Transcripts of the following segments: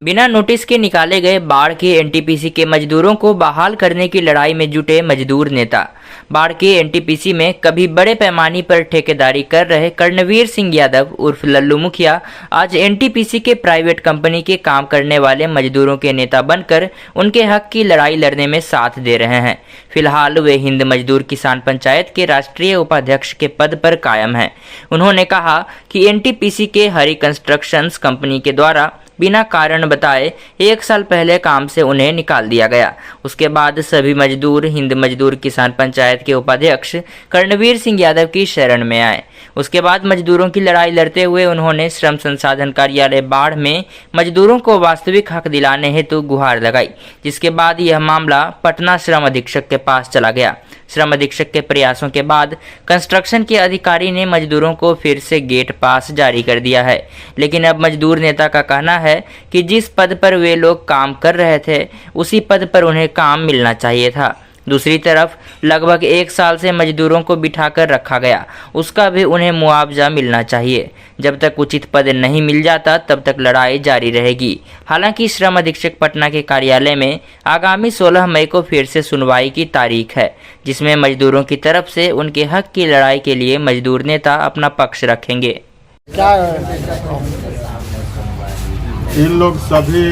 बिना नोटिस के निकाले गए बाढ़ के एनटीपीसी के मजदूरों को बहाल करने की लड़ाई में जुटे मजदूर नेता। बाढ़ के एनटीपीसी में कभी बड़े पैमाने पर ठेकेदारी कर रहे कर्णवीर सिंह यादव उर्फ लल्लू मुखिया आज एनटीपीसी के प्राइवेट कंपनी के काम करने वाले मजदूरों के नेता बनकर उनके हक की लड़ाई लड़ने में साथ दे रहे हैं। फिलहाल वे हिंद मजदूर किसान पंचायत के राष्ट्रीय उपाध्यक्ष के पद पर कायम हैं। उन्होंने कहा कि एनटीपीसी के हरी कंस्ट्रक्शंस कंपनी के द्वारा बिना कारण बताए 1 साल पहले काम से उन्हें निकाल दिया गया। उसके बाद सभी मजदूर हिंद मजदूर किसान पंचायत के उपाध्यक्ष कर्णवीर सिंह यादव की शरण में आए। उसके बाद मजदूरों की लड़ाई लड़ते हुए उन्होंने श्रम संसाधन कार्यालय बाढ़ में मजदूरों को वास्तविक हक दिलाने हेतु गुहार लगाई, जिसके बाद यह मामला पटना श्रम अधीक्षक के पास चला गया। श्रम अधीक्षक के प्रयासों के बाद कंस्ट्रक्शन के अधिकारी ने मजदूरों को फिर से गेट पास जारी कर दिया है, लेकिन अब मजदूर नेता का कहना है कि जिस पद पर वे लोग काम कर रहे थे उसी पद पर उन्हें काम मिलना चाहिए था। दूसरी तरफ लगभग 1 साल से मजदूरों को बिठाकर रखा गया, उसका भी उन्हें मुआवजा मिलना चाहिए। जब तक उचित पद नहीं मिल जाता तब तक लड़ाई जारी रहेगी। हालांकि श्रम अधीक्षक पटना के कार्यालय में आगामी 16 मई को फिर से सुनवाई की तारीख है, जिसमें मजदूरों की तरफ से उनके हक की लड़ाई के लिए मजदूर नेता अपना पक्ष रखेंगे। इन लोग सभी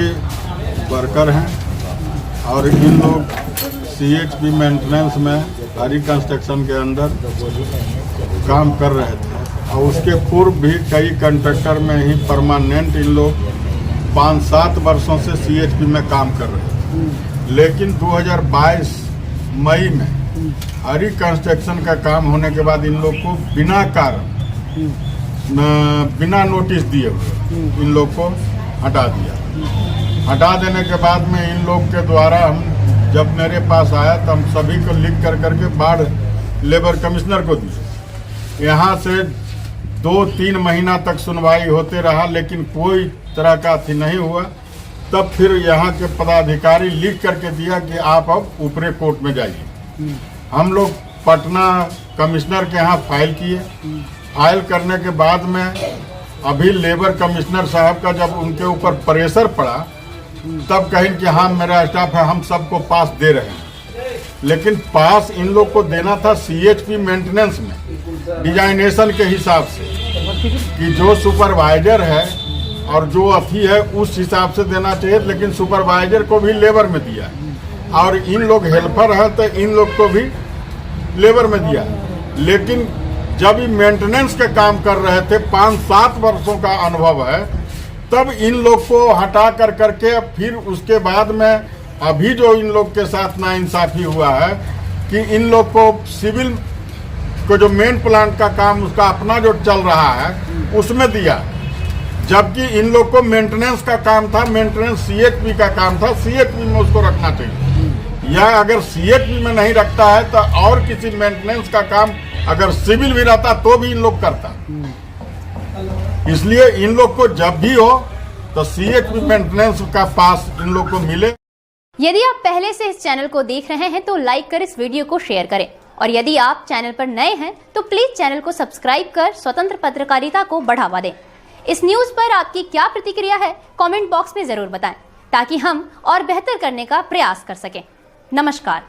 वर्कर हैं और इन लोग सीएचपी मेंटेनेंस में हरी कंस्ट्रक्शन के अंदर काम कर रहे थे और उसके पूर्व भी कई कंट्रैक्टर में ही परमानेंट इन लोग 5-7 वर्षों से सीएचपी में काम कर रहे थे। लेकिन 2022 मई में हरी कंस्ट्रक्शन का काम होने के बाद इन लोग को बिना कारण बिना नोटिस दिए हुए इन लोग को हटा दिया। हटा देने के बाद में इन लोग के द्वारा हम जब मेरे पास आया तो हम सभी को लिख करके बाढ़ लेबर कमिश्नर को दिए। यहाँ से 2-3 महीना तक सुनवाई होते रहा, लेकिन कोई तरह का अथी नहीं हुआ। तब फिर यहाँ के पदाधिकारी लिख करके दिया कि आप अब ऊपरी कोर्ट में जाइए। हम लोग पटना कमिश्नर के यहाँ फाइल किए। फाइल करने के बाद में अभी लेबर कमिश्नर साहब का जब उनके ऊपर प्रेशर पड़ा तब कहीं कि हाँ मेरा स्टाफ है, हम सबको पास दे रहे हैं। लेकिन पास इन लोग को देना था सीएचपी मेंटेनेंस में डिजाइनेशन के हिसाब से कि जो सुपरवाइजर है और जो अथी है उस हिसाब से देना चाहिए, लेकिन सुपरवाइजर को भी लेबर में दिया और इन लोग हेल्पर है तो इन लोग को भी लेबर में दिया। लेकिन जब ये मेंटेनेंस का काम कर रहे थे, 5-7 वर्षों का अनुभव है, तब इन लोग को हटा करके फिर उसके बाद में अभी जो इन लोग के साथ नाइंसाफी हुआ है कि इन लोग को सिविल को जो मेन प्लांट का काम उसका अपना जो चल रहा है उसमें दिया, जबकि इन लोग को मेंटेनेंस का काम था, मेंटेनेंस सीएचपी का काम था, सीएचपी में उसको रखना चाहिए। या अगर सीएचपी में नहीं रखता है तो और किसी मेंटेनेंस का काम अगर सिविल भी रहता तो भी इन लोग करता। इसलिए इन लोग को जब भी हो तो सीएचपी मेंटेनेंस का पास इन लोग को मिले। यदि आप पहले से इस चैनल को देख रहे हैं तो लाइक कर इस वीडियो को शेयर करें, और यदि आप चैनल पर नए हैं तो प्लीज चैनल को सब्सक्राइब कर स्वतंत्र पत्रकारिता को बढ़ावा दें। इस न्यूज पर आपकी क्या प्रतिक्रिया है कमेंट बॉक्स में जरूर बताएं, ताकि हम और बेहतर करने का प्रयास कर सकें। नमस्कार।